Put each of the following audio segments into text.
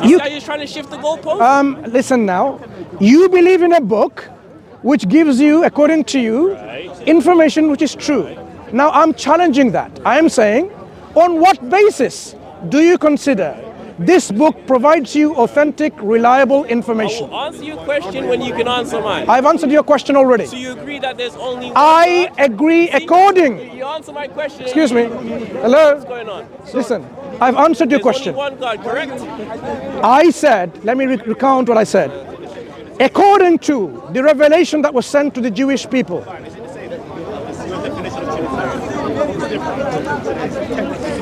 You see how you're trying to shift the goalpost? Listen now. You believe in a book which gives you, according to you, information which is true. Now I'm challenging that. I am saying, on what basis do you consider this book provides you authentic, reliable information? I will answer your question when you can answer mine. I've answered your question already. So you agree that there's only one I God? agree See, according. You answer my question. Excuse me. Hello? What's going on? Listen, I've answered your There's question. only one God, correct? I said, let me recount what I said. According to the revelation that was sent to the Jewish people,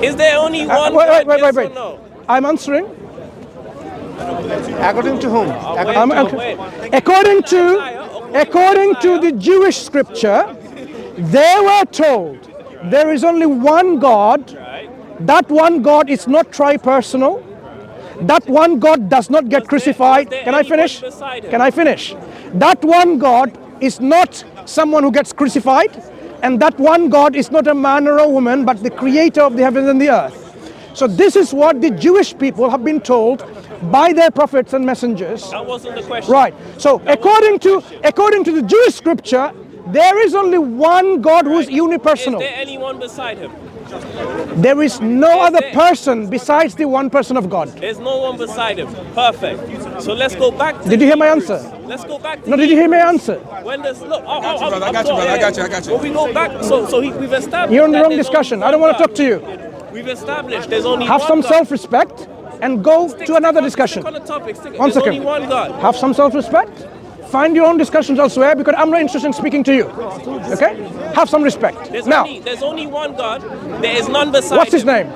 Is there only one wait, God? wait, yes wait. Or no? I'm answering. According to whom? According to the Jewish scripture, they were told there is only one God. That one God is not tri-personal. That one God does not get crucified. Can I finish? Can I finish? That one God is not someone who gets crucified. And that one God is not a man or a woman, but the creator of the heavens and the earth. So this is what the Jewish people have been told by their prophets and messengers. That wasn't the question. Right. So according to the Jewish scripture, there is only one God who is unipersonal. Is there anyone beside him? There is no other person besides the one person of God. There's no one beside him. Perfect. So let's go back to Did you hear my answer? Let's go back to No, did you hear my answer? When does look, I got you. When we go back, we've established. You're in the that wrong there's discussion. only I don't one want to talk God. to you. We've established there's only Have one some God. self-respect and go to another discussion. Stick on the topic. One There's second. only one God. Have some self-respect. Find your own discussions elsewhere because I'm not interested in speaking to you. Okay? Have some respect. There's Now, only one God. There is none beside what's his him. name?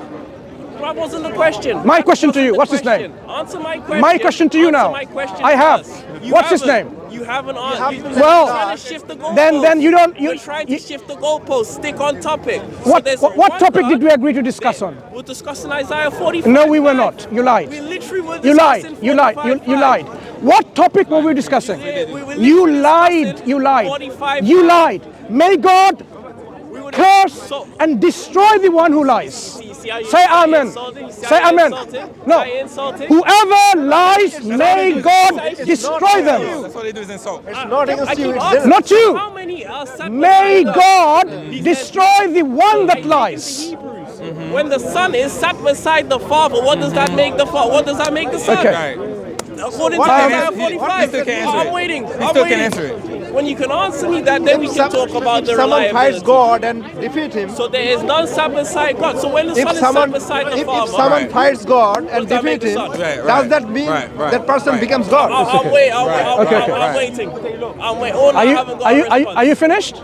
That wasn't the question. My question That to you, wasn't what's the his name? question. Answer my question. My question to you Answer now. my question I have. first. What's his haven't. name? You haven't answered. Well, You're trying to shift the goalpost. then you don't. You're trying to shift the goalpost. Stick on topic. What topic did we agree to discuss on? We're discussing Isaiah 45. No, we were not. You lied. We literally were You lied. discussing You lied. 45. You lied. What topic were we discussing? We were You literally lied. discussing You lied. 45. You lied. May God We were- curse So- and destroy the one who lies. See how you- Say amen. insulting? See Say how you amen. insulting? No. How you insulting? Whoever lies, may God destroy them. That's what they do is insult. I Not against keep you, it's asking, them. Not you. How many are sat May beside God He said- destroy the one that Like, lies. Hebrews. When the son is sat beside the father, what does that make the father? What does that make the son? Okay. Right. According What to can Isaiah answer- he 45. still can't answer I'm it. waiting. He I'm still waiting. can't answer it. When you can answer me that, then we can talk about the someone reliability. fights God and defeat him, So there is none sat beside God. So when the if son is someone sat beside the if father, someone fights God and Does that make defeat the him, son? does Right, that mean Oh, that person becomes God? I'm waiting. I'm waiting. I'm waiting. Oh, no, I haven't got a response. Are you finished?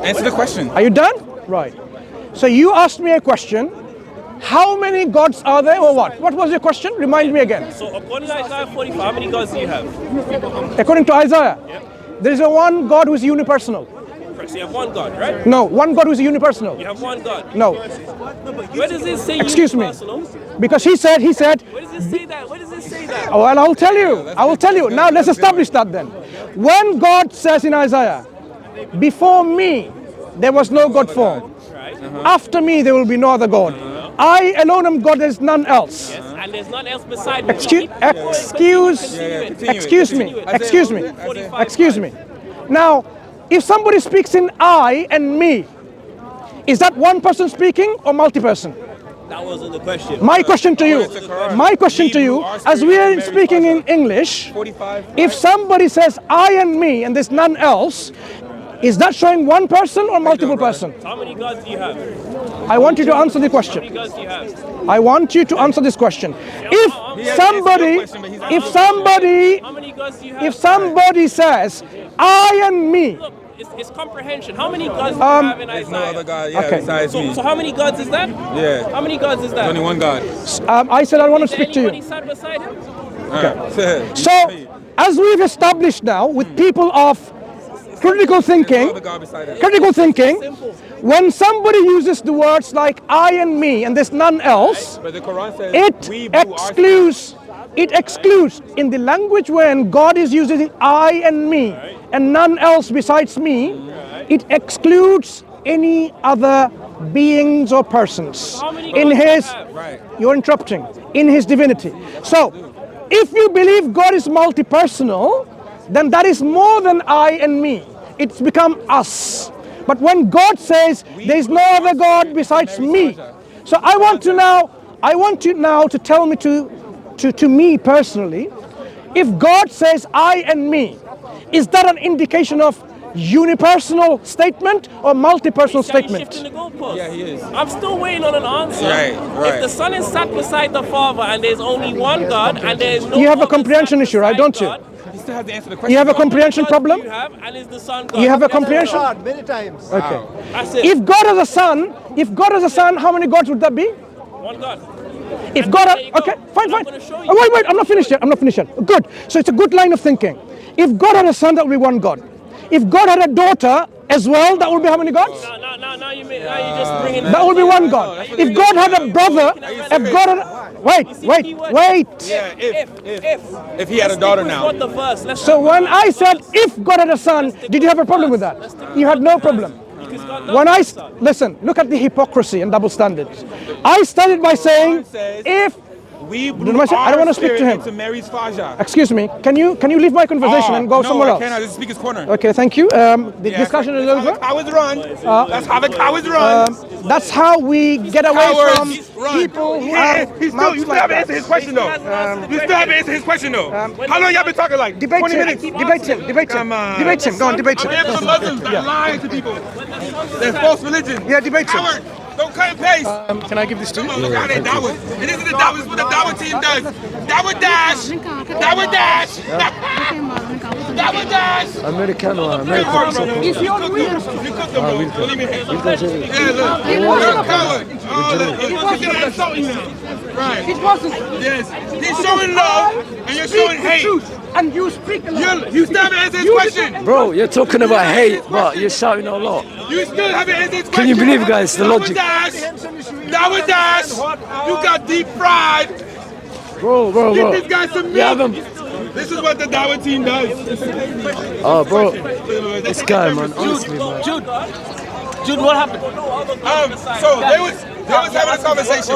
Answer the question. Are you done? Right. So you asked me a question. How many gods are there or what? What was your question? Remind me again. So according to Isaiah 45, how many gods do you have? According to Isaiah, there is a one God who is unipersonal. So you have one God, right? No, one God who is unipersonal. You have one God. No, Where does it say Excuse me. unipersonal? because he said, Where does it say that? Where does it say that? oh, well, I will tell you. I will tell you. Now let's establish that then. When God says in Isaiah, before me there was no God formed. Right? After me there will be no other God. I alone am God, there is none else. Yes, and there's none else beside me. Excuse me. Now, if somebody speaks in I and me, is that one person speaking or multi-person? That wasn't the question. My question to you, as we are speaking in English, 45. if somebody says I and me and there's none else, is that showing one person or multiple person? How many gods do you have? I want you to answer the How question. many gods do you have? I want you to answer this question. If How many gods do you have? if somebody says I and me, Look, it's comprehension. How many gods do you have in There's no Isaiah? other God, yeah, Okay. besides me. So how many gods is that? Yeah. How many gods is that? Only one God. I said I want to Is there speak to anybody you. sat beside him? Okay. So, as we've established now with people of critical thinking, when somebody uses the words like I and me and there's none else, But the Quran says it excludes in the language when God is using I and me and none else besides me, it excludes any other beings or persons How many in gods do you his, have? Right. you're interrupting, in his divinity. So, if you believe God is multi-personal, then that is more than I and me. It's become us. But when God says there is no other God besides me, so I want you now to tell me to me personally, if God says I and me, is that an indication of unipersonal statement or multi-personal Are you statement? shifting the goalpost? Yeah, he is. I'm still waiting on an answer. Right. If the Son is sat beside the Father and there's only one God and there's no You have a other comprehension sat issue, right, beside don't you? God, He still has to answer the question. You have a though. comprehension how many problem? gods do you have, and is the Son God? You have a Yes or no? comprehension? God many times. Okay. That's it. If God has a son, how many gods would that be? One God. If And God, there you go. okay, fine, And I'm fine. gonna show you. Oh, wait, I'm not finished yet. Good. So it's a good line of thinking. If God had a son, that would be one God. If God had a daughter as well, that would be how many gods? Now you just bringing That would be one God. If God had a brother, if God had, wait. Yeah, if he had a Let's daughter stick with now. what the verse. Let's So stick with when the I said verse. if God had a son, did you have a problem with that? You had no problem. Because God does When have I a son. listen, look at the hypocrisy and double standards. I started by saying if. We What blew am I saying? I don't our want to speak to spirit him. into Mary's faja. Excuse me. Can you leave my conversation and go no, somewhere I else? cannot. This is Speaker's Corner. Okay, thank you. The discussion is That's how over. the cowards run. That's how the cowards run. That's how we get away Cowards from run. people who You have still mouths haven't like answered his that. question though. You still haven't answered his question though. How long y'all been talking like? Debate 20 him. minutes. Debate him. Come on. Debate him. Go on, debate I'm him. here for Muslims that lie to people. That's false religion. Yeah, debate him. Coward. Don't cut and paste. Can I give this to Come you? on, look how they dawah. And this is the dawah. This is what the dawah team does. Dawah dash. Dawah dash. Dawah dash. Americano, Is he on wheels? You cook them, bro. Don't leave me hang. Yeah, look. You're a coward. Oh, look. He's gonna insult you now. Right. It wasn't. Yes. He's showing love and you're showing hate. And you speak a lot. You still haven't answered his question. Bro, you're talking about hate, but you're shouting a lot. You still haven't answered his question. Can you believe, guys, the logic? Dawah dash. You got deep fried. Bro. Give this guy some You meat. haven't. This is what the Dawah team does. Oh, bro. This guy, man, honestly, man. Jude, what happened? So they was having a conversation.